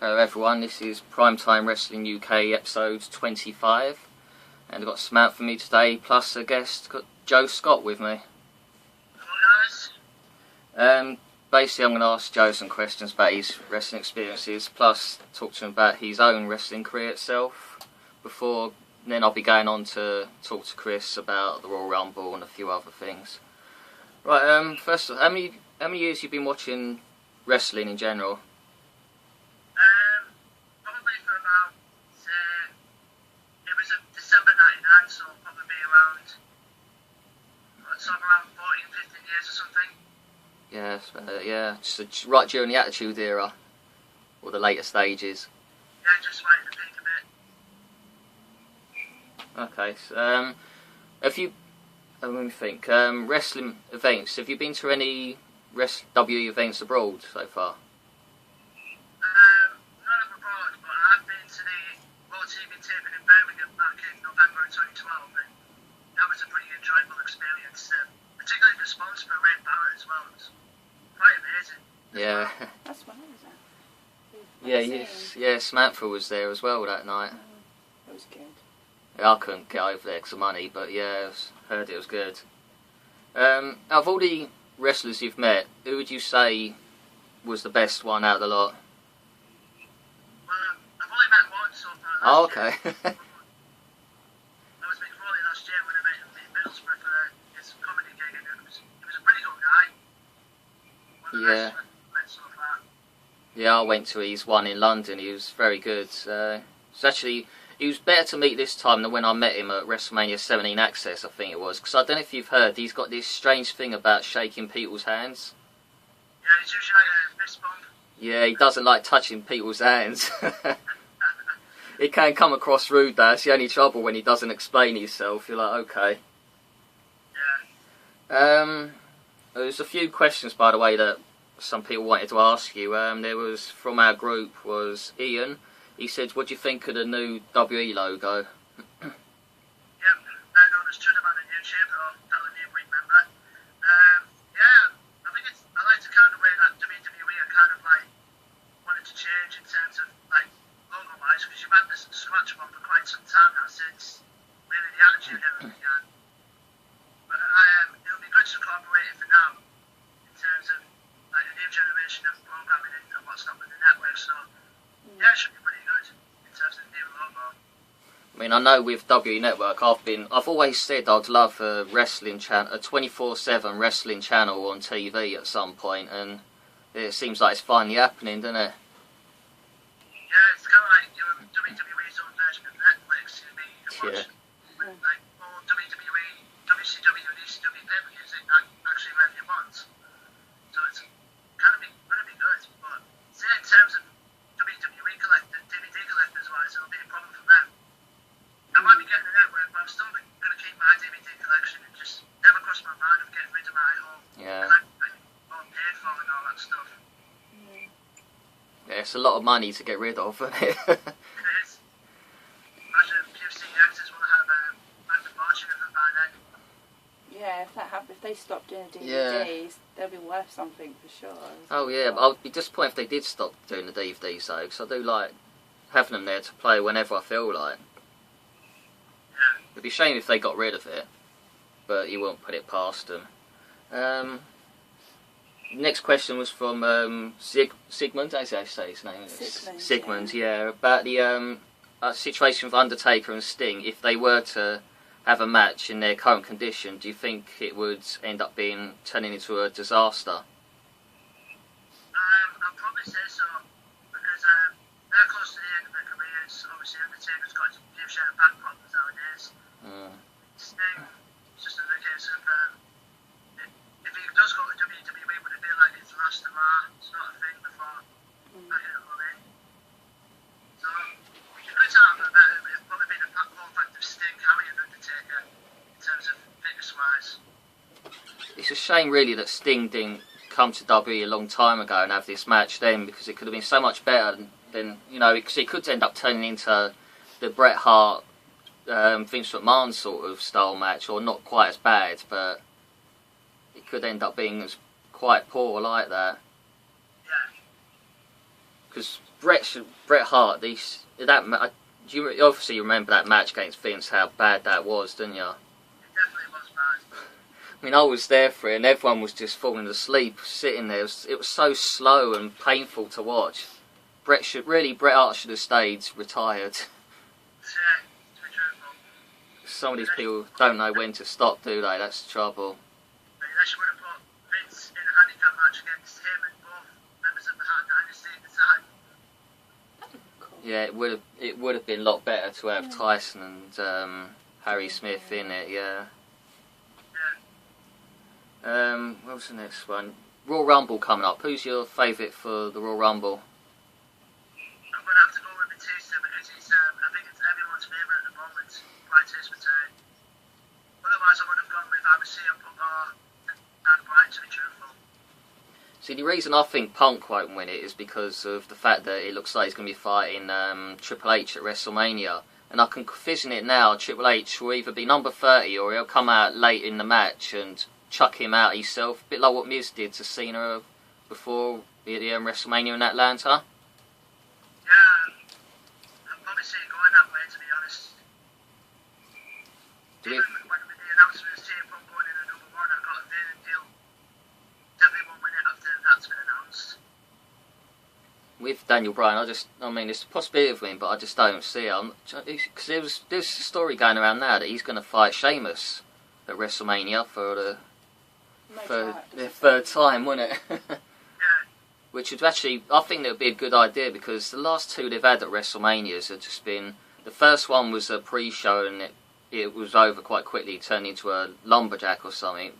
Hello everyone, this is Primetime Wrestling UK episode 25, and I've got Samantha for me today, plus a guest, got Joe Scott with me. Hello guys. Basically I'm going to ask Joe some questions about his wrestling experiences, plus talk to him about his own wrestling career itself, then I'll be going on to talk to Chris about the Royal Rumble and a few other things. Right, first of all, how many years have you been watching wrestling in general? Probably for about, it was December 99, so probably around 14, 15 years or something. Yeah, just right during the Attitude Era, or the later stages. Yeah, just right at the peak of it. Okay, so, have you, let me think, wrestling events, have you been to any WWE events abroad so far? None of abroad, but I've been to the World TV taping in Birmingham back in November of 2012, and that was a pretty enjoyable experience, particularly the sponsor for Ray Barrett as well. It was quite amazing. Yeah. That's one, isn't it? Yeah, Samantha was there as well that night. It was good. Yeah, I couldn't get over there because of money, but yeah, heard it was good. Out of all the wrestlers you've met, who would you say was the best one out of the lot? Well, I've only met one so far. Oh, okay. That was Mick Foley last year when I met him in Middlesbrough for his comedy gig, and he was a pretty good guy. One of the Yeah. best I've met so far. Yeah, I went to his one in London. He was very good. He was better to meet this time than when I met him at WrestleMania 17 Axxess, I think it was. Because I don't know if you've heard, he's got this strange thing about shaking people's hands. Yeah, it's usually like a fist bump. Yeah, he doesn't like touching people's hands. It can come across rude, that's the only trouble when he doesn't explain himself. You're like, okay. Yeah. There's a few questions, by the way, that some people wanted to ask you. There was, from our group, was Ian. He said, what do you think of the new WE logo? Yep, better known as Chudaman on YouTube, or Dollar New Week member. Yeah, I think I like the kind of way that WWE are kind of like wanted to change in terms of like logo-wise, because you've had this scratch one for quite some time now, since really the Attitude Era began. But it'll be good to incorporate it for now, in terms of like the new generation of programming and what's not with the network, so yeah, it should be pretty good in terms of the new logo. I mean, I know with W Network, I've always said I'd love a wrestling channel, a 24/7 wrestling channel on TV at some point, and it seems like it's finally happening, doesn't it? Yeah, it's kind of like your WWE's own version of Netflix. You can watch like all WWE, WCW, and ECW pay-per-views actually wherever you want. So it's kind of going to be good. But say in terms of WWE DVD collectors wise, it'll be a problem for them. I might be getting a network, but I'm still going to keep my DVD collection and just never cross my mind of getting rid of my home. Yeah. All paid for and all that stuff. Yeah, it's a lot of money to get rid of, isn't it? It is. Imagine if QC Actors will have a fortune of them by then. Yeah, if that happened, if they stopped doing DVDs, Yeah. they'll be worth something for sure. Oh yeah, but I'd be disappointed if they did stop doing the DVDs though, because I do like having them there to play whenever I feel like. Yeah. It'd be a shame if they got rid of it, but you won't put it past them. Next question was from Sigmund, as I say his name. Sigmund, yeah, about the situation with Undertaker and Sting. If they were to have a match in their current condition, do you think it would end up turning into a disaster? I'd probably say so, because they're close to the end of their careers. Obviously, Undertaker's got a few share of back problems nowadays. Sting, it's just another case of if he does go to WWE, would it be like his last hurrah sort of thing before I hit him in? So, it's a good time for that. It'd probably be the whole fact of Sting carrying Undertaker in terms of fitness-wise. It's a shame really that Sting didn't come to WWE a long time ago and have this match then, because it could have been so much better than because it could end up turning into the Bret Hart, Vince McMahon sort of style match, or not quite as bad, but it could end up being quite poor like that. Yeah. Because Bret Hart, do you obviously remember that match against Vince? How bad that was, didn't you? It definitely was bad. I mean, I was there for it, and everyone was just falling asleep, sitting there. It was so slow and painful to watch. Bret Hart should have stayed retired. Yeah, to be truthful. Some of these people don't know when to stop, do they? That's the trouble. They should have put Vince in a handicap match against him and both members of the Hart Dynasty at the time. Yeah, it would have been a lot better to have Tyson and Harry Smith in it. Yeah. What was the next one? Royal Rumble coming up. Who's your favourite for the Royal Rumble? I'm going to have to go with Batista because I think it's everyone's favourite at the moment, right to his return. Otherwise I would have gone with either CM Punk or Daniel Bryan, to be truthful. See, the reason I think Punk won't win it is because of the fact that it looks like he's going to be fighting Triple H at WrestleMania. And I can vision it now, Triple H will either be number 30 or he'll come out late in the match and chuck him out himself. A bit like what Miz did to Cena before the WrestleMania in Atlanta. Yeah, I'm probably seeing it going that way, to be honest. Even when the announcement of CM Punk going in at number 1, I got a feeling he'll definitely won't win it after that's been announced. With Daniel Bryan, I mean, it's a possibility of winning, but I just don't see it. Because there's a story going around now that he's going to fight Sheamus at WrestleMania for the third time, wouldn't it? Yeah. Which would actually, I think that would be a good idea because the last two they've had at WrestleManias have just been, the first one was a pre-show and it was over quite quickly, turned into a lumberjack or something.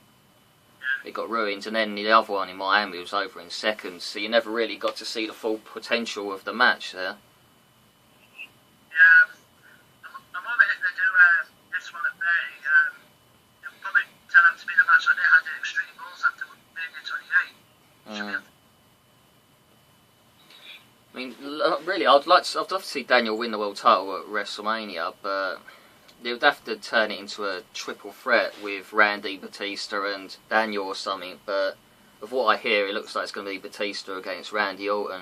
It got ruined, and then the other one in Miami was over in seconds, so you never really got to see the full potential of the match there. Yeah, I'm hoping if they do this one at 30, it'll probably turn out to be the match that they had at Extreme Rules after Mania 28. I mean, really, I'd love to see Daniel win the world title at WrestleMania, but they would have to turn it into a triple threat with Randy, Batista and Daniel or something, but of what I hear, it looks like it's going to be Batista against Randy Orton.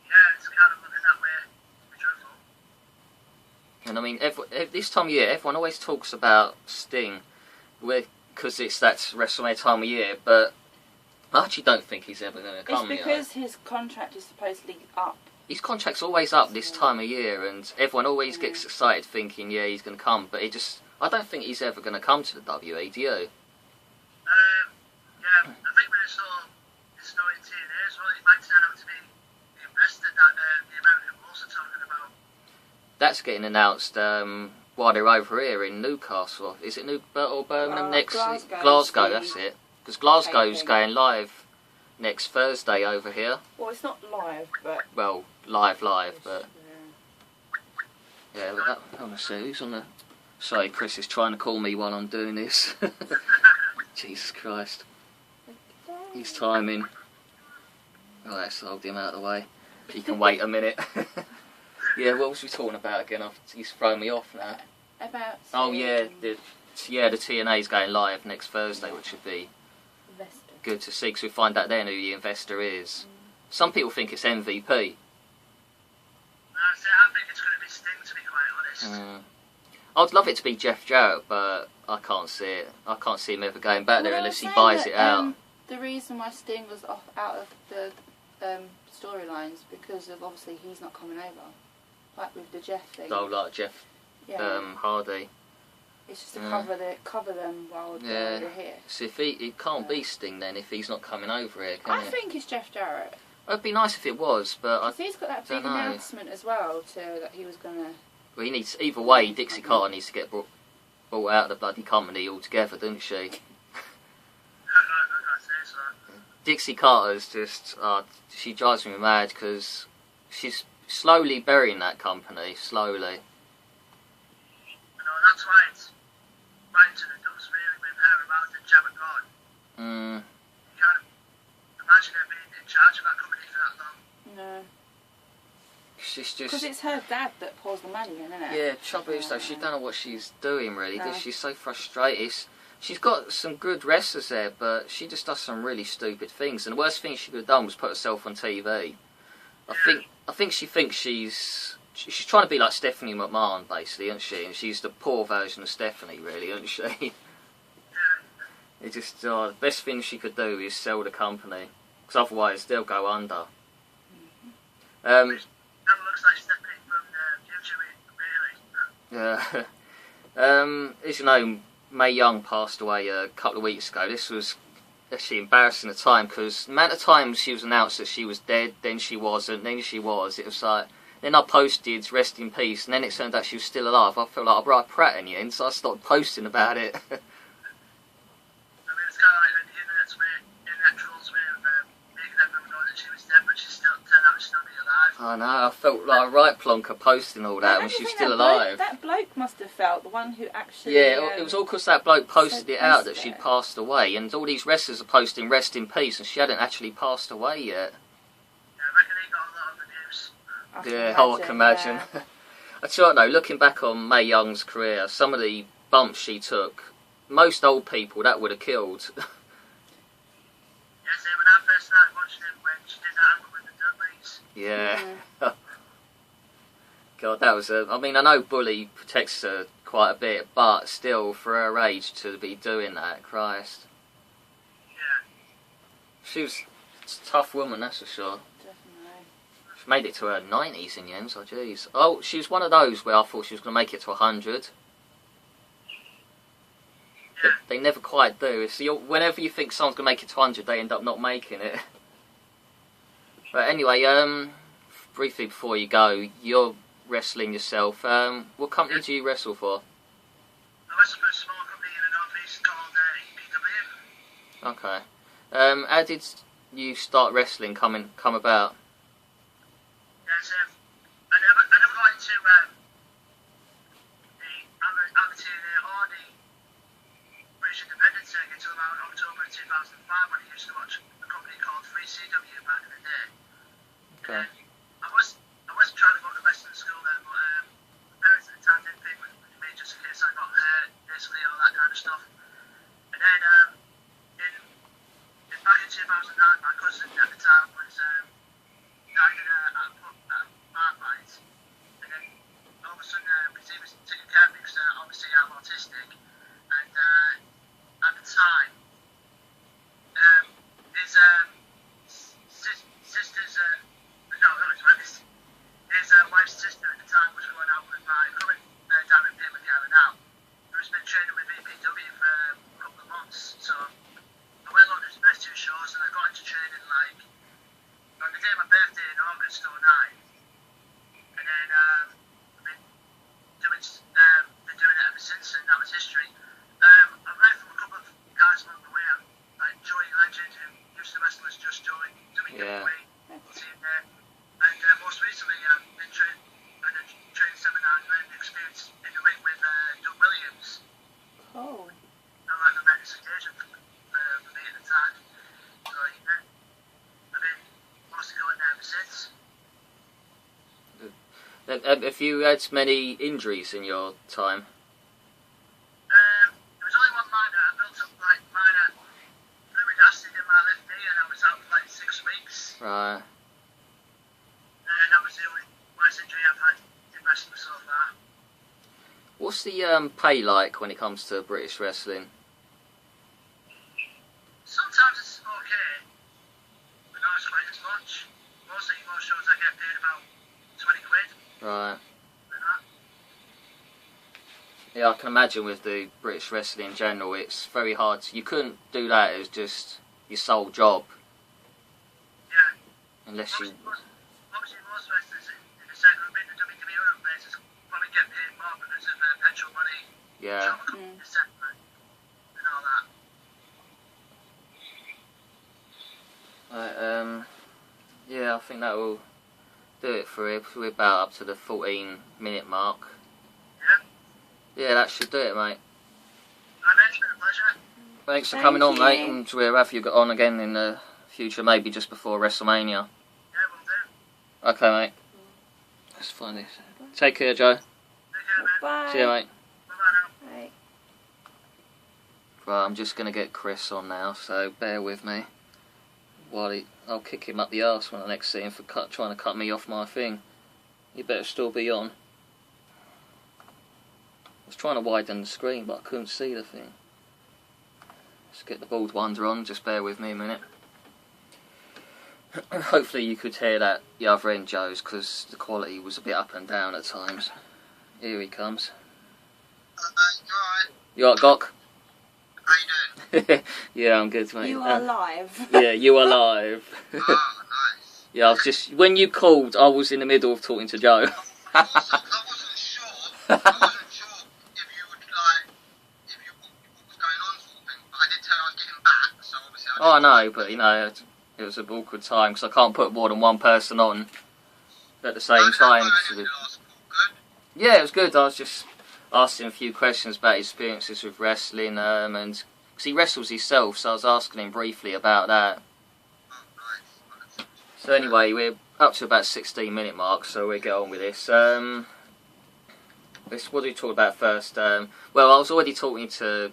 Yeah, it's kind of looking that way, to be truthful. And I mean, this time of year, everyone always talks about Sting, because it's that WrestleMania time of year, but I actually don't think he's ever going to come. It's because his contract is supposedly up. His contract's always up this time of year, and everyone always gets excited thinking, yeah, he's going to come, but I don't think he's ever going to come to the WWE, do you? Yeah, I think when it's all this story in TNA as well, it might turn out to be the investor that the American Bulls are talking about. That's getting announced while they're over here in Newcastle. Is it or Birmingham next? Glasgow, that's it. Because Glasgow's going live next Thursday over here. Well, it's not live, but... Well, live, but... Yeah, look, I want to see who's on the... Sorry, Chris is trying to call me while I'm doing this. Jesus Christ. He's timing. Oh, let's hold him out of the way. He can wait a minute. Yeah, what was we talking about again? He's thrown me off now. About... Oh, yeah, the TNA's going live next Thursday, which would be... Investor. Good to see, because we find out then who the investor is. Some people think it's MVP. I think it's going to be Sting, to be quite honest. I'd love it to be Jeff Jarrett, but I can't see it. I can't see him ever going back there unless he buys it out. The reason why Sting was out of the storylines because of obviously he's not coming over, like with the Jeff thing. Oh, like Jeff Hardy. It's just to cover them while they're here. So if he can't be Sting then if he's not coming over here, can I think it's Jeff Jarrett. It'd be nice if it was, but he's got that big announcement as well that he was gonna. Well, he needs either way. Dixie Carter needs to get brought out of the bloody company altogether, doesn't she? Dixie Carter's just she drives me mad because she's slowly burying that company, slowly. That's why it's right to the dust really with her around and Jarrett gone. You can't imagine her being in charge of that company for that long. No. She's just... Because it's her dad that pours the money in, isn't it? Yeah, trouble is though, she don't know what she's doing really. No. She's so frustrated. she's got some good wrestlers there, but she just does some really stupid things. And the worst thing she could have done was put herself on TV. I think she thinks she's trying to be like Stephanie McMahon, basically, isn't she? And she's the poor version of Stephanie, really, isn't she? It just the best thing she could do is sell the company, because otherwise they'll go under. That looks like Stephanie from the future, really. As you know, Mae Young passed away a couple of weeks ago. This was actually embarrassing at the time, because the amount of times she was announced that she was dead, then she wasn't, then she was. It was like, then I posted rest in peace, and then it turned out she was still alive. I felt like a right prat in the end, so I stopped posting about it. It's kind of like the internet's way, the natural's way of making everyone know that she was dead, but she still turned out to still be alive. I know, I felt like a right plonker posting all that when she was still alive. That bloke must have felt, the one who actually... Yeah, it was all because that bloke posted it out that she'd it. passed away, and all these wrestlers are posting rest in peace, and she hadn't actually passed away yet. Yeah, I reckon he got a lot of abuse. I can imagine. Yeah. I tell you what though, looking back on Mae Young's career, some of the bumps she took, most old people that would have killed. Yeah, see, when I first started watching him, when she did that album with the Dudleys. Yeah. God, that was I mean, I know Bully protects her quite a bit, but still, for her age to be doing that, Christ. Yeah. She was a tough woman, that's for sure. Definitely. She made it to her 90s in the end, so jeez. Oh, she was one of those where I thought she was going to make it to 100. But they never quite do. So whenever you think someone's going to make it to 100, they end up not making it. But anyway, briefly before you go, you're wrestling yourself. What company do you wrestle for? I wrestle for a small company in the northeast called EPW. Okay. How did you start wrestling come about? Yes, I never got into the amateur or the British independent circuit until around October 2005 when I used to watch a company called 3CW back in the day. Okay. I wasn't trying to go to wrestling school then, but my parents at the time didn't think with me just in case I got hurt, basically all that kind of stuff. And then back in 2009, my cousin at the time was died at a bar fight. And then all of a sudden, because he was taking care of me, because obviously I'm autistic, and at the time, his sister's his wife's sister at the time was going out with my current direct payment guy now, who's been training with EPW for a couple of months. So I went on his best 2 shows and I got into training like on the day of my birthday in August 09. And then I've been doing it ever since, and that was history. I've learned from a couple of guys along the way, like Joey Legend, who used to wrestle as Just Joey, WWE team there. And most recently, I've been training seminar and learning experience in the ring with Doug Williams. Oh. I like the tremendous occasion for me at the time. So, yeah, I've been mostly going there ever since. Have you had many injuries in your time? There was only one minor. I built up like minor fluid acid in my left knee and I was out for like 6 weeks. Right. And that was the only worst injury I've had in wrestling so far. What's the pay like when it comes to British wrestling? Sometimes it's okay, but not quite as much. Most shows I get paid about 20 quid. Right. Like that. Yeah, I can imagine with the British wrestling in general, it's very hard. You couldn't do that as just your sole job. Yeah. Unless you... Obviously most wrestlers in the second in the WWE places probably get paid more because of petrol money, Yeah. etc. and all that. Right, yeah, I think that will do it for it. We're about up to the 14-minute mark. Yeah. Yeah, that should do it, mate. It's been a pleasure. Thanks for Thank coming on, you. mate, and we'll have you on again in the future, maybe just before WrestleMania. Yeah, we'll do. Okay, mate. Let's find this. Take care, Joe. Take care, man. Bye. See you, mate. Bye-bye now. Bye. Right, I'm just going to get Chris on now, so bear with me. I'll kick him up the arse when I next see him for trying to cut me off my thing. You better still be on. I was trying to widen the screen, but I couldn't see the thing. Let's get the bald wonder on, just bear with me a minute. Hopefully you could hear that the other end, Joe's, because the quality was a bit up and down at times. Here he comes. You alright, Gok? How you doing? Yeah, I'm good, mate. You are live. Yeah, you are live. Oh, nice. Yeah, I was just... When you called, I was in the middle of talking to Joe. I wasn't sure if you would if what was going on sort of thing, but I did tell you I was getting back, so obviously Oh, I know, but, you know, it was an awkward time, because I can't put more than one person on at the same time. Good? Yeah, it was good. I was just asking a few questions about his experiences with wrestling, and because he wrestles himself, so I was asking him briefly about that. Oh, nice. So anyway, we're up to about 16-minute mark, so we'll get on with this. What do we talk about first? Well, I was already talking to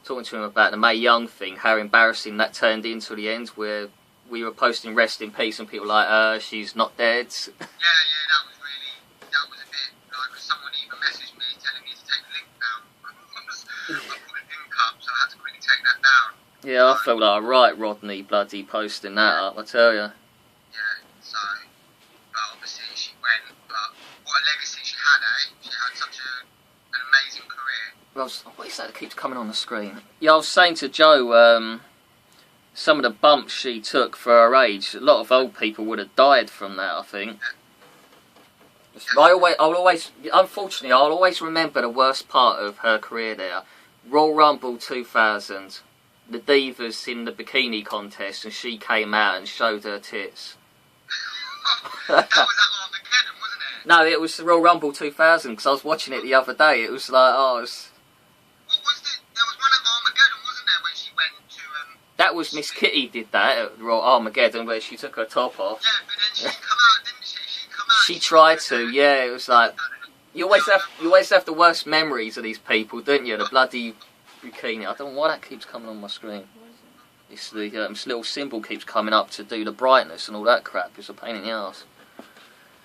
him about the Mae Young thing, how embarrassing that turned into the end, where we were posting rest in peace and people were like, she's not dead. Yeah, that was a bit like, someone even messaged me telling me to take the link down. I put a link up, so I had to quickly take that down. Yeah, I felt like a right Rodney bloody posting that up, I tell you. Yeah, so, but obviously she went, but what a legacy she had, eh? She had such an amazing career. Well, what is that keeps coming on the screen? Yeah, I was saying to Joe, some of the bumps she took for her age, a lot of old people would have died from that, I think. Unfortunately, I'll always remember the worst part of her career there. Royal Rumble 2000, the Divas in the bikini contest, and she came out and showed her tits. That was at Armageddon, wasn't it? No, it was the Royal Rumble 2000, because I was watching it the other day. It was like, What was there was one at Armageddon, wasn't there, when she went to... that was Miss Kitty did that at Royal Armageddon, where she took her top off. Yeah, but then she come out, didn't she? She tried to, yeah. It was like you always have the worst memories of these people, don't you? The bloody bikini. I don't know why that keeps coming on my screen. It's this little symbol keeps coming up to do the brightness and all that crap. It's a pain in the ass.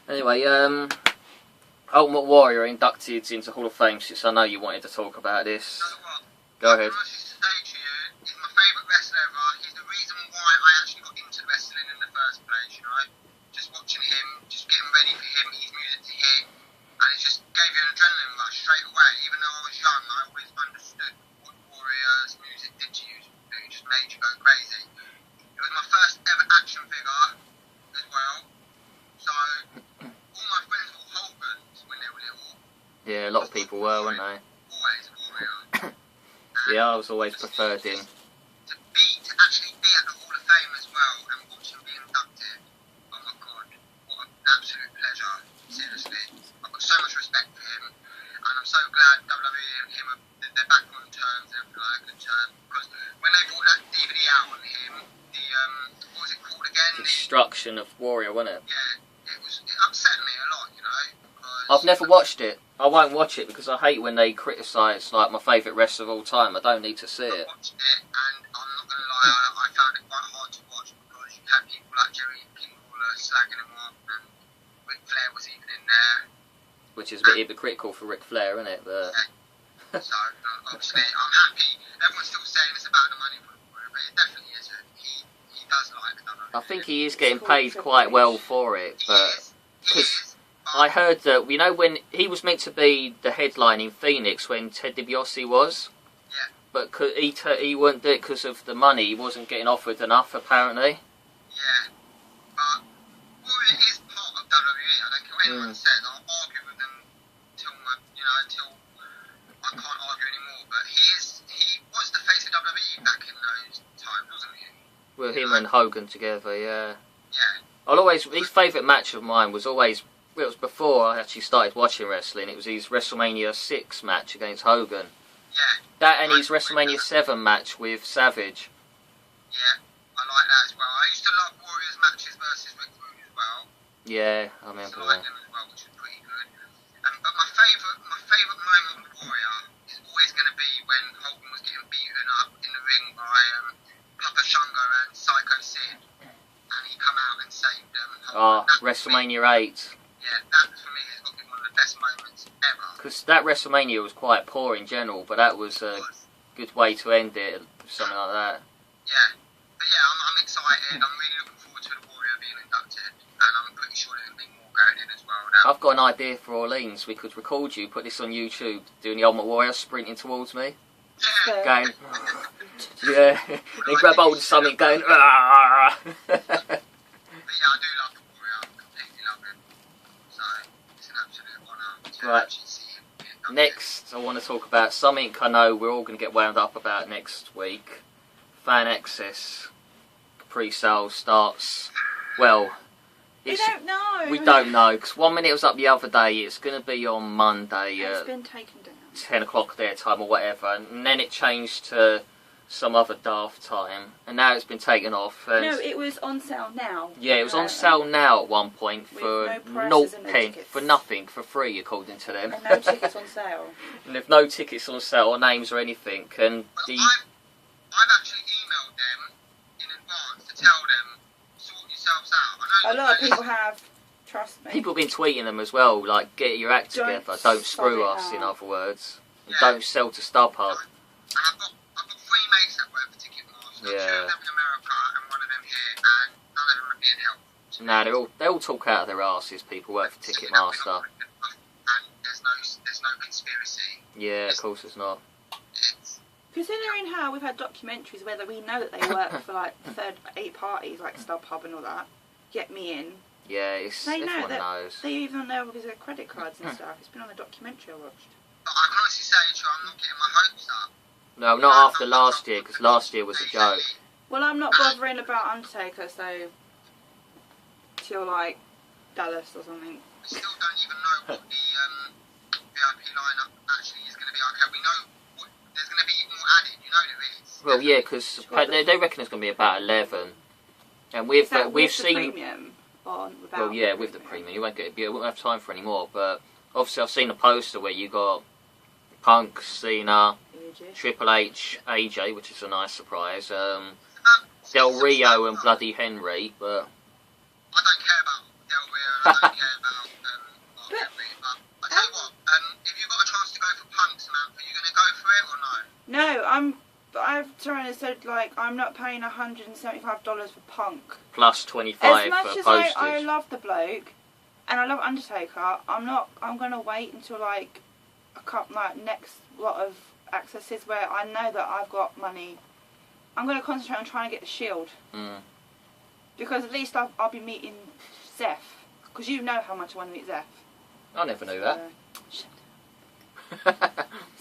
Anyway, Ultimate Warrior inducted into Hall of Fame. Since I know you wanted to talk about this, go ahead. He's my favourite wrestler ever. He's the reason why I actually got into wrestling in the first place, you know. Just watching him, just getting ready for him, his music to hit, and it just gave you an adrenaline rush straight away. Even though I was young, I always understood what Warrior's music did to you. It just made you go crazy. It was my first ever action figure as well. So, all my friends were Hogan's when they were little. Yeah, a lot of people were, weren't they? Always Warrior. Yeah, I was always preferred him. To actually be at the Hall of Fame as well and watch him be inducted. Oh my god, what an absolute pleasure. Seriously. I've got so much respect for him. And I'm so glad WWE and him they're back on terms and like good terms. Because when they brought that DVD out on him, what was it called again? Destruction of Warrior, wasn't it? Yeah, it upset me a lot, you know. I've never watched it. I won't watch it because I hate when they criticise like my favourite wrestler of all time. I don't need to see it. I watched it and I'm not going to lie, I found it quite hard to watch because you had people like Jerry King Lawler slagging him off and Ric Flair was even in there. Which is a bit hypocritical for Ric Flair, isn't it? But So, obviously, I'm happy. Everyone's still saying it's about the money, but it definitely isn't. He does like WWE. I think he is getting paid quite well for it. But because I heard that, you know, when he was meant to be the headline in Phoenix when Ted DiBiase was, Yeah. but he wouldn't do it because of the money. He wasn't getting offered enough, apparently. Yeah. But Warrior is part of WWE. I don't care what anyone says. I'll argue with them until I can't argue anymore. But he was the face of WWE back in those times, wasn't he? With him and Hogan together, yeah. Yeah. His favourite match of mine was always, it was before I actually started watching wrestling, it was his WrestleMania 6 match against Hogan. Yeah. That and his WrestleMania 7 match with Savage. Yeah, I like that as well. I used to love Warrior's matches versus Rick Rude as well. Yeah, I I remember like that. them as well, which was pretty good. But my favourite moment with Warrior is always going to be when Hogan was getting beaten up in the ring by Papa Shango and Psycho Sid, and he come out and saved them. WrestleMania 8. Yeah, that for me has got to be one of the best moments ever. Because that WrestleMania was quite poor in general, but that was a good way to end it, something like that. Yeah, but yeah, I'm excited. I'm really looking forward to the Warrior being inducted, and I'm pretty sure there'll be more going in as well. Now. I've got an idea for Orleans. We could record you, put this on YouTube, doing the Ultimate Warrior sprinting towards me. Yeah. Going, yeah, then grab hold of something going, ah. But yeah, I do love the Warrior. I completely love him. So, it's an absolute honour to Right. actually see him being inducted. Next, I want to talk about something I know we're all going to get wound up about next week. Fan Access pre-sale starts, well, We don't know. we don't know, because 1 minute it was up the other day, it's going to be on Monday It's at been taken down. 10 o'clock their time or whatever, and then it changed to some other daft time, and now it's been taken off. And No, it was on sale now. yeah, it was on sale now at one point for With no no prices and no pen, tickets. for nothing, for free according to them. And no tickets on sale. And there's no tickets on sale or names or anything, and But the I've actually emailed them in advance to tell them, sort yourselves out. I know A lot of people have. Trust me. people have been tweeting them as well, like, get your act Don't together, don't screw sod it us, in out. other words. And Yeah. don't sell to StubHub. And I've got 3 mates that work for Ticketmaster, 2 Yeah. of them in America and 1 of them here, and none of them are being helped. Nah, they all talk out of their asses, people work for Ticketmaster. And there's no conspiracy. Yeah, of course it's not. It's, Considering how we've had documentaries where we know that they work for like third-party parties like StubHub and all that, get me in. Yeah, it's, They know everyone that knows. they even know because of their credit cards and stuff. It's been on the documentary I watched. but I can honestly say to you, I'm not getting my hopes up. No, not after last year, because last year was a joke. Well, I'm not bothering about Undertaker, so till like Dallas or something. We still don't even know what the VIP lineup actually is going to be. Okay, we know what, there's going to be more added. You know there is. Well, yeah, because they reckon it's going to be about 11. And Is that we've with the seen... premium on without? Well, yeah, with the premium. You won't have time for any more, but obviously I've seen a poster where you got Punk, Cena, Ages. Triple H, AJ, which is a nice surprise, Del Rio and Bloody Henry, but I don't care about Del Rio. I don't care about Mark Henry. But I tell you what, if you've got a chance to go for Punk, Samantha, are you going to go for it or no? No, I've tried to said like I'm not paying $175 for Punk. plus 25 As much for as postage. I love the bloke, and I love Undertaker, I'm gonna wait until like next lot of accesses where I know that I've got money. I'm gonna concentrate on trying to get the Shield. Because at least I'll be meeting Zeph. Because you know how much I want to meet Zeph. I never knew that.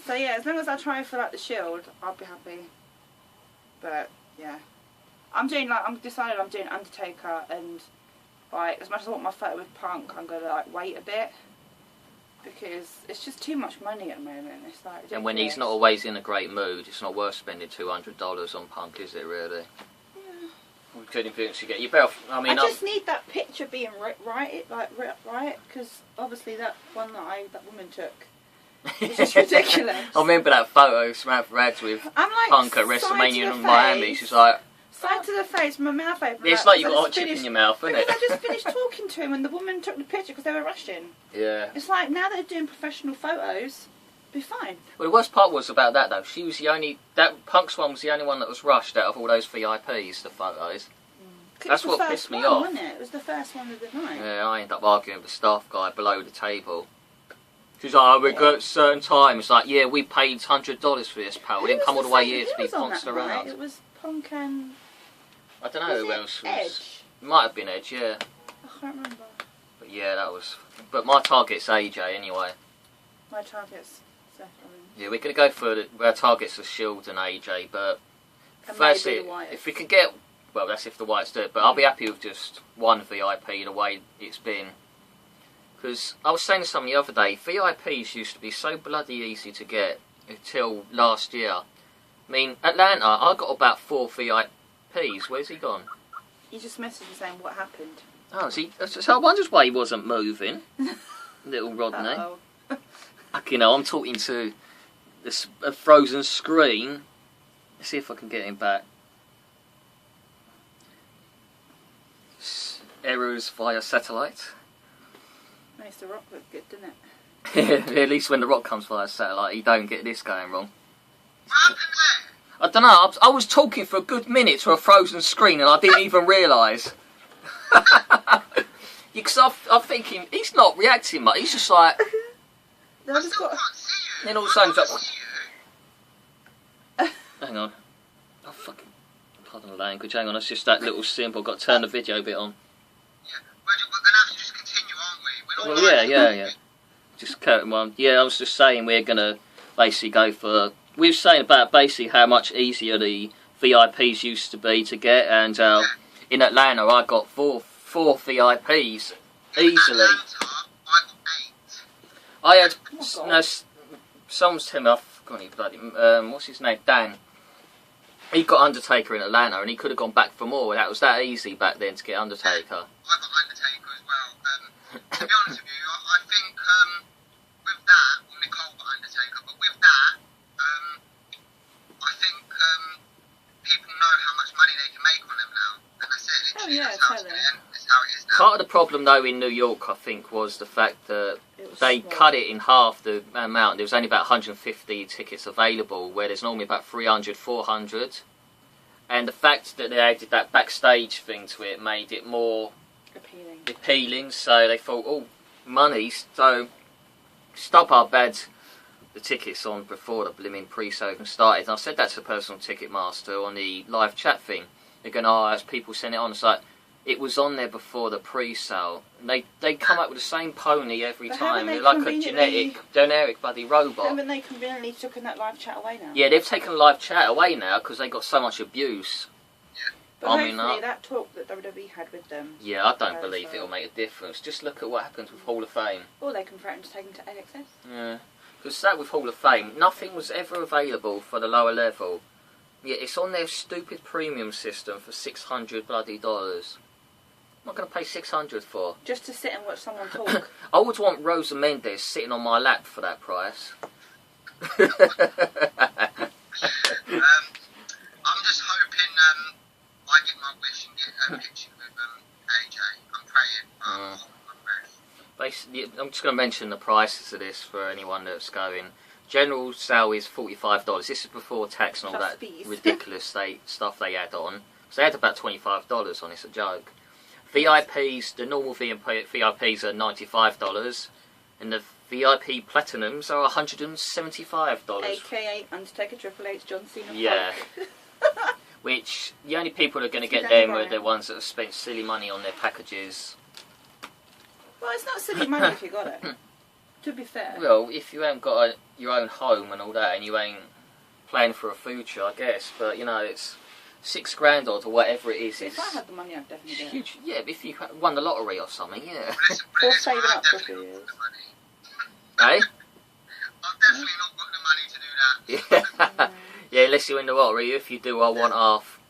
So yeah, as long as I try for like the Shield, I'll be happy. But yeah, I'm decided I'm doing Undertaker, and like as much as I want my photo with Punk, I'm gonna like wait a bit because it's just too much money at the moment. It's like And when he's not always in a great mood, it's not worth spending $200 on Punk, is it really? Yeah. We couldn't think to get you better. I mean, I just need that picture being right, because obviously that one that woman took. It's just ridiculous. I remember that photo Samantha had with I'm like Punk at side to WrestleMania the in Miami. face. She's like, Side to the face, my mouth open. it's like you because got a I hot just chip in finished- your mouth, isn't Because it? I just finished talking to him and the woman took the picture because they were rushing. Yeah. It's like now they're doing professional photos, be fine. Well, the worst part was about that though. She was the only Punk's one was the only one that was rushed out of all those VIPs. The photos. That's It was what the pissed first me one, off. Wasn't it? It was the first one of the night. Yeah, I ended up arguing with the staff guy below the table. She's like, oh, we got a certain time. It's like, yeah, we paid $100 for this, pal. We didn't come all the way here to be pounced around. It was Punk and... I don't know was who it else was. Edge? It might have been Edge, yeah. I can't remember. But yeah, that was... But my target's AJ anyway. My target's Seth Rollins. Yeah, we're going to go for our targets are Shield and AJ, but And firstly, maybe the Wyatts. if we can get... Well, that's if the Whites do it, but I'll be happy with just one VIP the way it's been. Because I was saying to someone the other day, VIPs used to be so bloody easy to get until last year. I mean, Atlanta, I got about 4 VIPs. Where's he gone? You just messaged me saying what happened. Oh, is he? So I wondered why he wasn't moving. Little Rodney. Uh-oh. You know, I'm talking to a frozen screen Let's see if I can get him back. Errors via satellite. Makes the rock look good, didn't it? At least when the rock comes via satellite, you don't get this going wrong. What happened there? I don't know, I was talking for a good minute to a frozen screen and I didn't even realise. Because I'm thinking, he's not reacting much, he's just like... Then I just got... Then all of a sudden he's like... Hang on. Oh, fucking... Pardon the language, hang on, it's just that little symbol, got to turn the video bit on. Yeah, we're going to have to just continue, aren't we? Well, yeah. Just carry on. Yeah, I was just saying we're going to basically go for... We were saying about basically how much easier the VIPs used to be to get, and in Atlanta I got four VIPs easily. I had someone's telling me, I've forgotten his bloody what's his name, Dan. He got Undertaker in Atlanta, and he could have gone back for more. That was that easy back then to get Undertaker. I got Undertaker as well. To be honest with you, I think with that, well, Nicole got Undertaker, but with that, I think people know how much money they can make on them now. And that's it, literally. yeah, That's how it's totally. going to end. That's how it is now. Part of the problem, though, in New York, I think, was the fact that they cut it in half the amount. There was only about 150 tickets available, where there's normally about 300, 400. And the fact that they added that backstage thing to it made it more appealing. So they thought, oh, money. So StubHub had the tickets on before the blimmin' pre-sale even started. And I said that to the personal ticket master on the live chat thing. They're going, oh, as people send it on, it's like, it was on there before the pre-sale. They come up with the same pony every time. They're like a generic bloody robot. Haven't they conveniently taken that live chat away now? Yeah, they've taken live chat away now because they got so much abuse. But hopefully that talk that WWE had with them... Yeah, I don't believe it'll make a difference. Just look at what happens with Hall of Fame. Or they can threaten to take them to axxess. Yeah. Because that with Hall of Fame, nothing was ever available for the lower level. Yeah, it's on their stupid premium system for $600 bloody dollars. I'm not going to pay $600 for. Just to sit and watch someone talk. I would want Rosa Mendes sitting on my lap for that price. I'm just hoping I get my wish and get a picture with AJ. I'm praying. I'm ready. Basically, I'm just going to mention the prices of this for anyone that's going. General sale is $45. This is before tax and all Plus that fees. ridiculous stuff they add on. So they had about $25 on. It's a joke. VIPs, the normal VIPs are $95, and the VIP Platinums are $175. AKA Undertaker, Triple H, John Cena. Yeah. Which, the only people that are going to get them are the ones that have spent silly money on their packages. Well, it's not silly money if you got it. To be fair. Well, if you haven't got your own home and all that, and you ain't playing for a future, I guess. But, you know, it's $6,000 or whatever it is. If I had the money, I'd definitely do it. Huge. Yeah, if you won the lottery or something, yeah. Or saving up for a few years. Hey? I've definitely not got the money to do that. Yeah. Yeah, unless you win the lottery. If you do, I want half.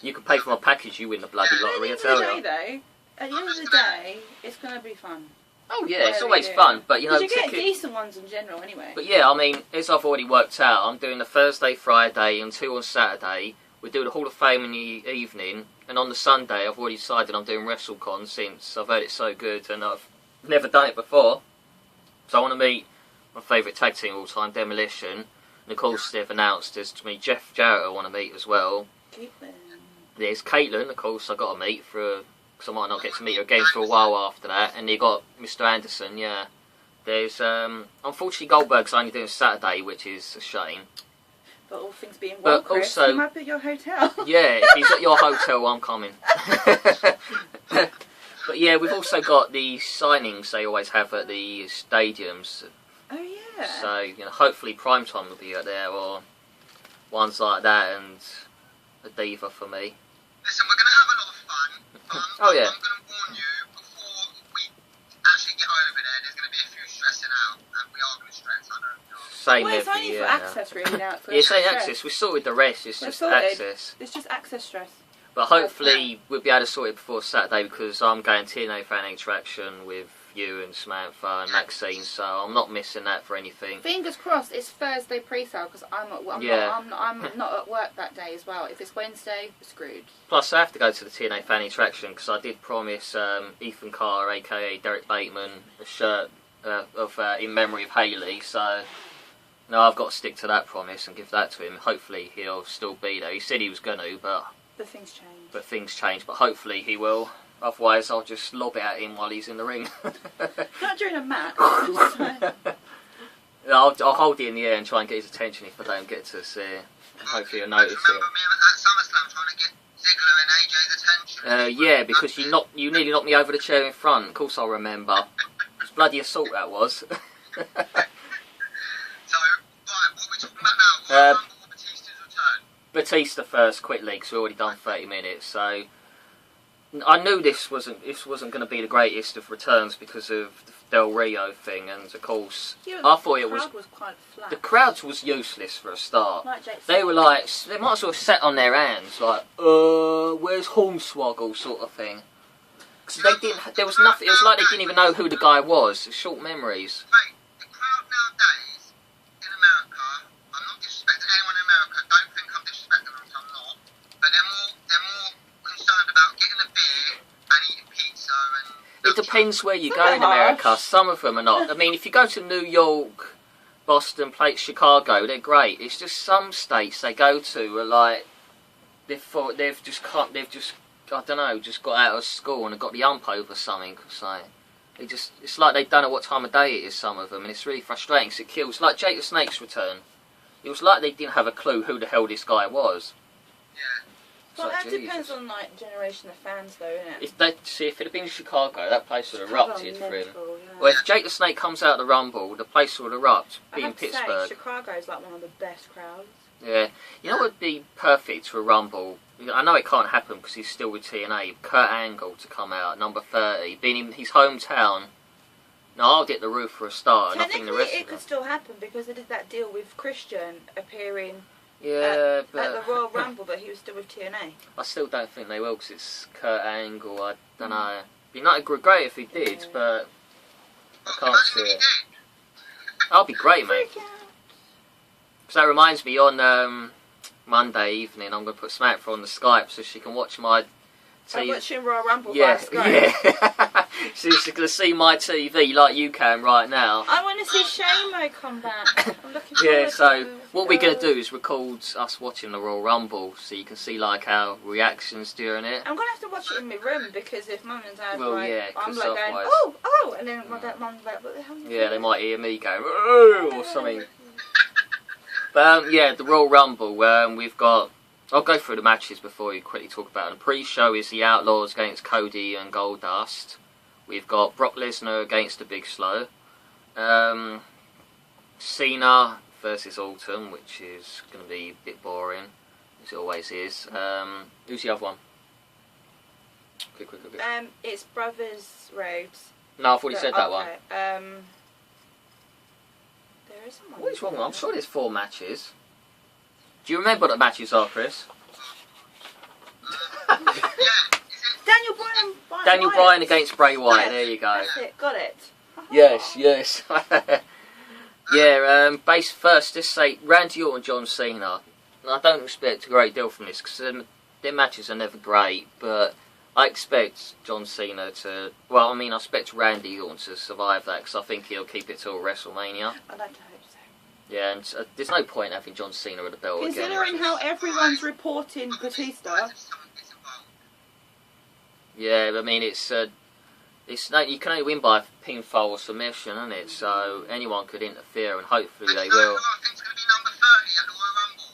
You can pay for my package, you win the bloody lottery, I tell you. At the end of the day, it's going to be fun. Oh yeah, it's always fun, but you know, you get decent ones in general anyway. But yeah, I mean, as I've already worked out, I'm doing the Thursday, Friday, and 2 on Saturday. We do the Hall of Fame in the evening, and on the Sunday, I've already decided I'm doing WrestleCon since I've heard it's so good, and I've never done it before. So I want to meet my favourite tag team of all time, Demolition, and of course they've announced there's to me Jeff Jarrett I want to meet as well. Caitlin. There's Caitlin, of course, I've got to meet because I might not get to meet her again for a while after that. And you got Mr. Anderson, yeah. There's, unfortunately, Goldberg's only doing Saturday, which is a shame. But all things being well, Chris, also, you might be at your hotel. Yeah, if he's at your hotel, I'm coming. But yeah, we've also got the signings they always have at the stadiums. Oh yeah. So, you know, hopefully Primetime will be out there, or ones like that, and a diva for me. Listen, we're going to have a lot of fun. Oh yeah. I'm going to warn you, before we actually get over there, there's going to be a few stressing out, and we are going to stress, I know. Same well, it's every only year for now. axxess really now. Yeah, it's only axxess. We sorted the rest. It's just axxess. It's just axxess stress. But hopefully we'll be able to sort it before Saturday because I'm going TNA Fan Interaction with you and Samantha and Maxine, so I'm not missing that for anything. Fingers crossed. It's Thursday pre-sale because I'm not at work that day as well. If it's Wednesday, we're screwed. Plus, I have to go to the TNA fan interaction because I did promise Ethan Carr, aka Derek Bateman, a shirt in memory of Hayley. So no, I've got to stick to that promise and give that to him. Hopefully, he'll still be there. He said he was going to, but things change. But hopefully, he will. Otherwise, I'll just lob it at him while he's in the ring. Not during a match. I'll hold it in the air and try and get his attention if I don't get to see it. Hopefully he'll notice it. Remember me at SummerSlam trying to get Ziggler and AJ's attention? Yeah, because you nearly knocked me over the chair in front. Of course I'll remember. It was bloody assault, that was. So, right, what are we talking about now? Royal Rumble or Batista's return? Batista first, quickly, because we've already done 30 minutes, so... I knew this wasn't going to be the greatest of returns because of the Del Rio thing, and of course, I thought it was... was quite flat. The crowd was useless for a start. Like Jake They were like, they might as well have sat on their hands, like, where's Hornswoggle, sort of thing. Because they didn't, there was nothing, it was like they didn't even know who the guy was. Short memories. Mate, the crowd nowadays in America, I'm not disrespecting anyone in America, don't think I'm disrespecting them, I'm not, but they're more concerned about getting a beer and eating pizza and... It depends where you go in America. Some of them are not. I mean, if you go to New York, Boston, Chicago, they're great. It's just some states they go to are like they've just I don't know, just got out of school and have got the ump over something. So it's like they don't know what time of day it is. Some of them, and it's really frustrating. 'Cause it kills. Like Jake the Snake's return, it was like they didn't have a clue who the hell this guy was. Yeah. Well, Like, that Jesus. depends on like generation of fans, though, innit? If it had been Chicago, that place would have erupted for him. Yeah. Well, if Jake the Snake comes out of the Rumble, the place would erupt. Being I have to Pittsburgh. say, Chicago's like one of the best crowds. Yeah, you know what would be perfect for a Rumble? I know it can't happen because he's still with TNA. Kurt Angle to come out, number 30, being in his hometown. Now I'll get the roof for a start, and I think the rest Technically, it of could them. still happen because they did that deal with Christian appearing Yeah, at the Royal Rumble, but he was still with TNA. I still don't think they will because it's Kurt Angle. I don't know. It'd be not great if he did, but I can't see it. That'll be great, mate. Because that reminds me, on Monday evening, I'm going to put Samantha on the Skype so she can watch my I'm TV. watching Royal Rumble Yeah, by Skype. yeah. So she's going to see my TV like you can right now. I want to see Shamo come back. I'm looking forward Yeah, so to what we're going to do is record us watching the Royal Rumble so you can see like our reactions during it. I'm going to have to watch it in my room because if Mum and Dad Well, like, yeah, I'm 'cause like going, otherwise- oh, and then my Mum's like, what the hell? Yeah, they might hear me going, "Oh," or something. But yeah, the Royal Rumble, we've got... I'll go through the matches before we quickly talk about them. The pre-show is the Outlaws against Cody and Goldust. We've got Brock Lesnar against the Big Slow. Cena versus Orton, which is going to be a bit boring, as it always is. Who's the other one? Quick. It's Brothers Rhodes. No, I've already said that one. There is someone. What is wrong? I'm sure there's 4 matches. Do you remember what the matches are, Chris? Daniel Bryan against Bray Wyatt. There you go. That's it. Got it. Yes. Yeah. Base first. Just say Randy Orton, John Cena. I don't expect a great deal from this because their matches are never great, but I expect John Cena to. Well, I mean, I expect Randy Orton to survive that because I think he'll keep it till WrestleMania. I'd like to hope so. Yeah, and there's no point having John Cena with the belt again. Considering how everyone's reporting Batista. Yeah, I mean it's no, you can only win by pinfall or submission, isn't it? So anyone could interfere, and hopefully they will. I think it's going to be number 30 at the Royal Rumble.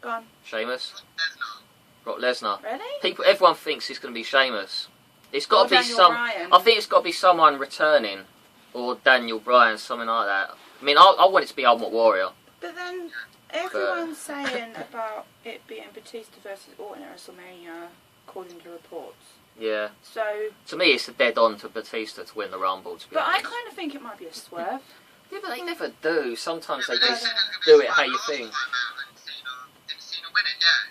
Go on. Sheamus, Lesnar. Brock Lesnar. Really? Everyone thinks it's going to be Sheamus. It's got to be Daniel some. Bryan. I think it's got to be someone returning, or Daniel Bryan, something like that. I mean, I want it to be Ultimate Warrior. But then everyone's saying about it being Batista versus Orton at WrestleMania, according to reports. Yeah. So. To me, it's a dead on to Batista to win the Rumble. To be But I honest. kind of think it might be a swerve. Yeah, but they never do. Sometimes they just do it how you think. Didn't Cena win it, yeah.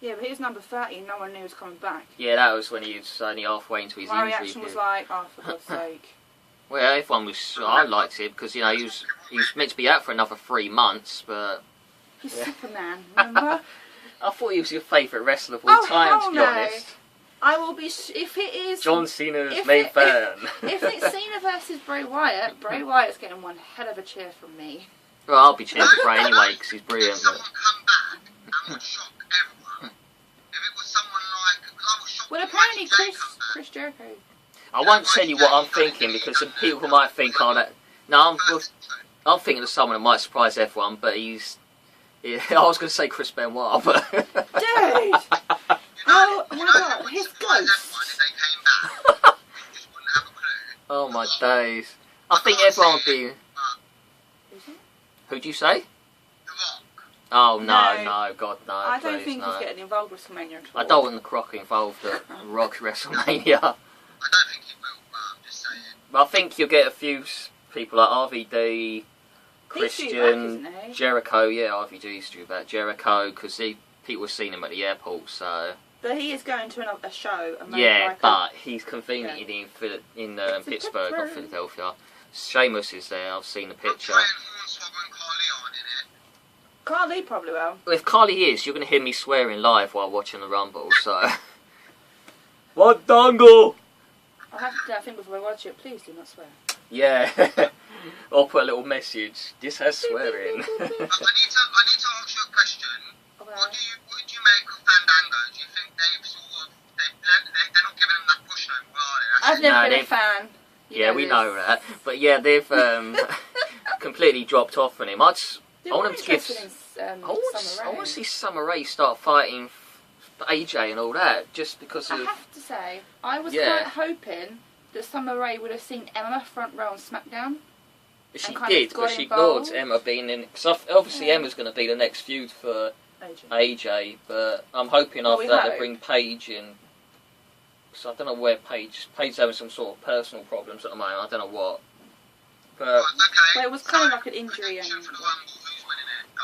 Yeah, but he was number 30 and no one knew he was coming back. Yeah, that was when he was only halfway into his My injury. reaction was like, oh, for God's sake. Well, everyone was. I liked it because, you know, he was meant to be out for another 3 months, but He's Superman, remember? I thought he was your favourite wrestler of all time, to be honest. I will be if it is John Cena's main fan. If it's Cena versus Bray Wyatt's getting one hell of a cheer from me. Well, I'll be cheering for Bray anyway because he's brilliant. If someone come back and would shock everyone, if it was someone like, I was shocked. Well, apparently Chris Jericho. I won't tell you what I'm thinking because some people might think, oh, that. No, I'm thinking of someone that might surprise everyone, but he's. Yeah, I was going to say Chris Benoit, but. Dude! Oh my god, his ghost! Oh my days. I think everyone would be. Who'd you say? Oh no, God no. I don't please, think no. he's getting involved with WrestleMania at all. I don't want the Croc involved at Rock WrestleMania. I don't think he will, but I'm just saying. But I think you'll get a few people like RVD, Christian, back, isn't he? Jericho. Yeah, RVD's due back. Jericho, because people have seen him at the airport, so. But he is going to a show. Yeah, but he's conveniently in Pittsburgh, not Philadelphia. Sheamus is there. I've seen the picture. Carly probably will. Well, if Carly is, you're going to hear me swearing live while watching the Rumble, so. What dangle? I'll have to think before I watch it. Please do not swear. Yeah. I'll put a little message. This has swearing. I need to ask you a question. Okay. What do you make of Fandango? Do you think they're not giving him that push no more, are they? I've never been a fan. Yeah, we know that. But yeah, they've completely dropped off on him. I want them to give. I want to see Summer Rae start fighting AJ and all that, just because of. I have to say, I was quite hoping that Summer Rae would have seen Emma front row on SmackDown. She did, but she ignored Emma being in. Because obviously Emma's going to be the next feud for AJ, but I'm hoping after that they bring Paige in. So I don't know where Paige's having some sort of personal problems at the moment. I don't know what. But it was kind of like an injury.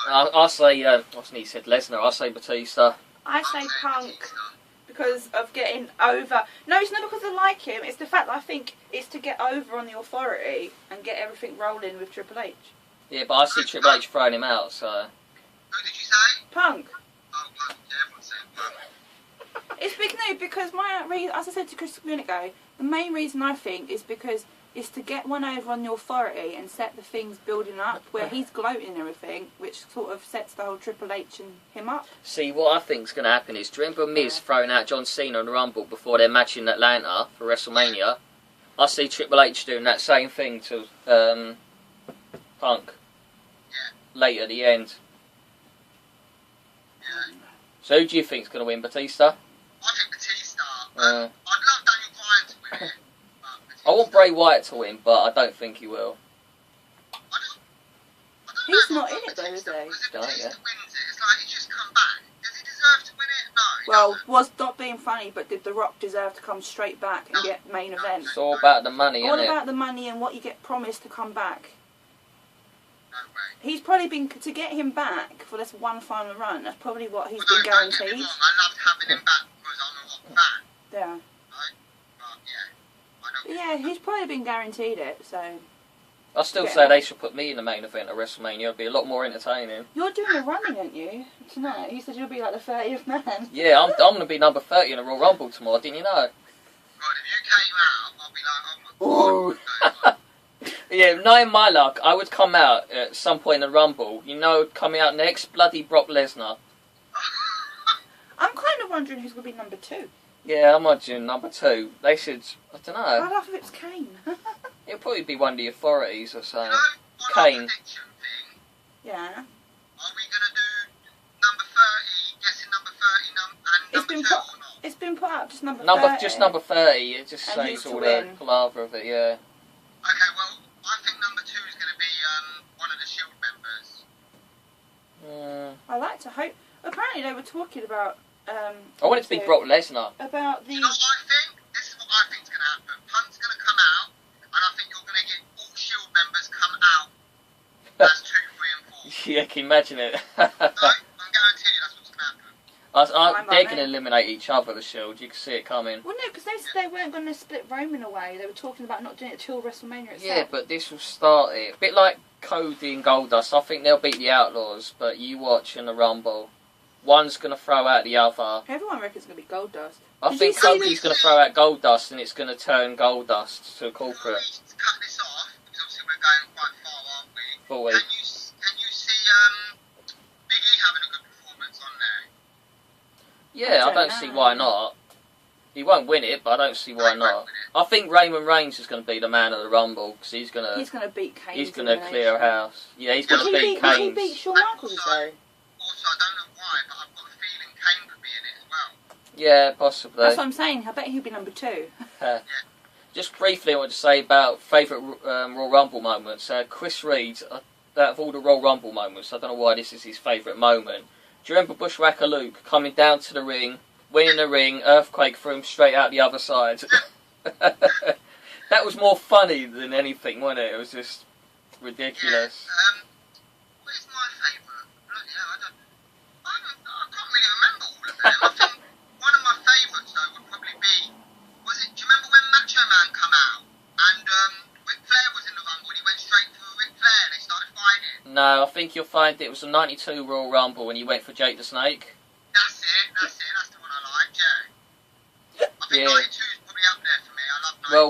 I say, he said Lesnar. I say Batista. I say Punk because of getting over. No, it's not because I like him. It's the fact that I think it's to get over on the Authority and get everything rolling with Triple H. Yeah, but I see Triple H throwing him out. So. Who did you say? Punk. Oh, Punk. Yeah, everyone's saying Punk. It's big no, because as I said to Chris a minute ago, the main reason I think is because it's to get one over on the Authority and set the things building up where he's gloating and everything, which sort of sets the whole Triple H and him up. See, what I think's going to happen is, do you remember Miz throwing out John Cena in the Rumble before their match in Atlanta for WrestleMania? I see Triple H doing that same thing to Punk later at the end. So who do you think's going to win, Batista? I think Batista. I'd love Daniel Bryan to win it. I want Bray Wyatt to win, but I don't think he will. He's not in it though, is he? Because if Batista wins it, it's like he's just come back. Does he deserve to win it? No. Well, was not being funny, but did The Rock deserve to come straight back and get main event? It's all about the money, isn't it? All about the money and what you get promised to come back. No way. He's probably been, to get him back for this one final run, that's probably what he's been Don't get me guaranteed. wrong, I loved having him back because I'm a Rock fan. Yeah. Right? But Yeah, he's probably been guaranteed it, so. I still say they should put me in the main event at WrestleMania. It'd be a lot more entertaining. You're doing the running, aren't you? Tonight. You said you'll be like the 30th man. Yeah, I'm going to be number 30 in the Royal Rumble tomorrow, didn't you know? God, if you came out, I'll be like, oh my God. Yeah, knowing my luck, I would come out at some point in the Rumble. You know, coming out next, bloody Brock Lesnar. I'm kind of wondering who's going to be number 2. Yeah, I'm watching number 2. They should, I don't know. I'd love if it was Kane. It'll probably be one of the authorities or something. You know, Kane. prediction thing. Yeah. Are we going to do number 30, guessing number 30 and number 2 or not? It's been put up, just number 30. Just number 30. It just And saves who's to all win? the palaver of it, yeah. Okay, well, I think number 2 is going to be one of the Shield members. I like to hope. Apparently they were talking about. I want it to be Brock Lesnar. About the. You know what I think? This is what I think is going to happen. Punk's going to come out, and I think you're going to get all Shield members come out as 2, 3 and 4. Yeah, can you imagine it? No, I'm guaranteed that's what's going to happen. They're going to eliminate each other, the Shield. You can see it coming. Well, no, because they said they weren't going to split Roman away. They were talking about not doing it till WrestleMania itself. Yeah, but this will start it. A bit like Cody and Goldust. I think they'll beat the Outlaws, but you watch in the Rumble. One's going to throw out the other. Everyone reckons it's going to be Goldust. I think Cody's going to throw out Goldust, and it's going to turn Goldust to a corporate. Before we cut this off, because obviously we're going quite far, aren't we? Boy. Can you see Big E having a good performance on there? Yeah, I don't see why not. He won't win it, but I don't see why not. I think Raymond Reigns is going to be the man of the Rumble, because he's going to beat Kane. He's going to clear house. Yeah, he's going to beat Kane. Did he beat Shawn Michaels though? Also, I don't know why, but I've got a feeling Kane could be in it as well. Yeah, possibly. That's what I'm saying. I bet he'll be number 2. Just briefly, I want to say about favourite Royal Rumble moments. Chris Reed, out of all the Royal Rumble moments, I don't know why this is his favourite moment. Do you remember Bushwhacker Luke coming down to the ring, winning the ring, earthquake threw him straight out the other side? That was more funny than anything, wasn't it? It was just ridiculous. Yeah, what is my favourite? Bloody hell, I can't really remember all of them. I think one of my favourites though would probably be, do you remember when Macho Man come out and Ric Flair was in the Rumble and he went straight for Ric Flair and they started fighting? No, I think you'll find it was a '92 Royal Rumble when he went for Jake the Snake. That's the one I like, yeah. I think 92 is probably up there for me, I love 92. Well,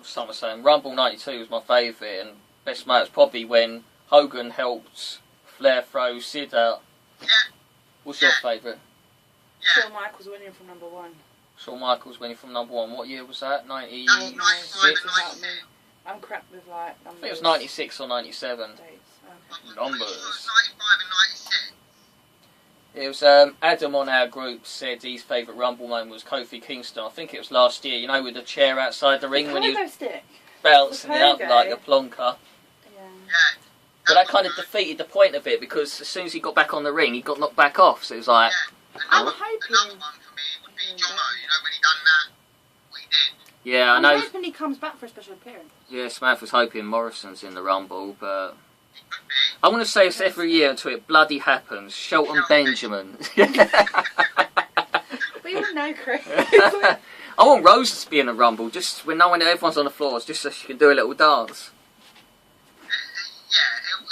some are saying Rumble '92 was my favourite, and best mate was probably when Hogan helped Flair throw Sid out. Yeah. What's your favourite? Yeah. Shawn Michaels winning from number 1. Shawn Michaels winning from number 1. What year was that? 96? That's 95 and 96. I'm crap with like numbers. I think it was 96 or 97. Dates. Numbers. It was 95 and 96. It was Adam on our group said his favourite Rumble moment was Kofi Kingston. I think it was last year, you know, with the chair outside the ring when he was stick. bouncing it up like a plonker. Yeah. But that kind of defeated the point of it, because as soon as he got back on the ring, he got knocked back off. So it was like... Yeah. I'm Another hoping... one for me would be Jomo, you know, when he done that, what he did. Yeah, I know. I'm hoping he comes back for a special appearance. Yeah, Samantha was hoping Morrison's in the Rumble, but... He could be. I want to say this every year until it bloody happens. Shelton Benjamin. We all know, Chris. I want Rose to be in the Rumble, just when everyone's on the floors, just so she can do a little dance. Yeah,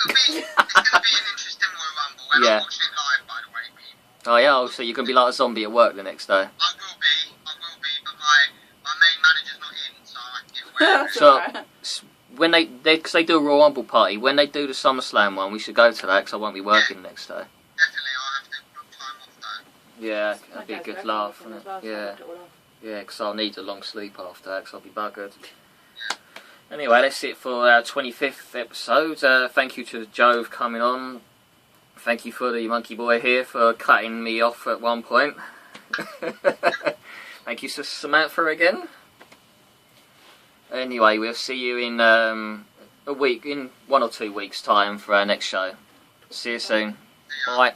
it's going to be an interesting Royal Rumble, and Yeah. I'm watching it live, by the way, people. Oh yeah, so you're going to be like a zombie at work the next day. I will be, but my main manager's not in, so I can give away. That's So, alright. when because they do a Royal Rumble party, when they do the SummerSlam one, we should go to that, because I won't be working the next day. Definitely, I'll have to book time off though. Yeah, My that'd be a dad's good working laugh, with him wouldn't as well, it? so I Yeah, looked it all off. yeah, because I'll need a long sleep after that, because I'll be buggered. Anyway, that's it for our 25th episode. Thank you to Joe for coming on. Thank you for the monkey boy here for cutting me off at one point. Thank you to Samantha again. Anyway, we'll see you in in 1 or 2 weeks' time for our next show. See you soon. Bye.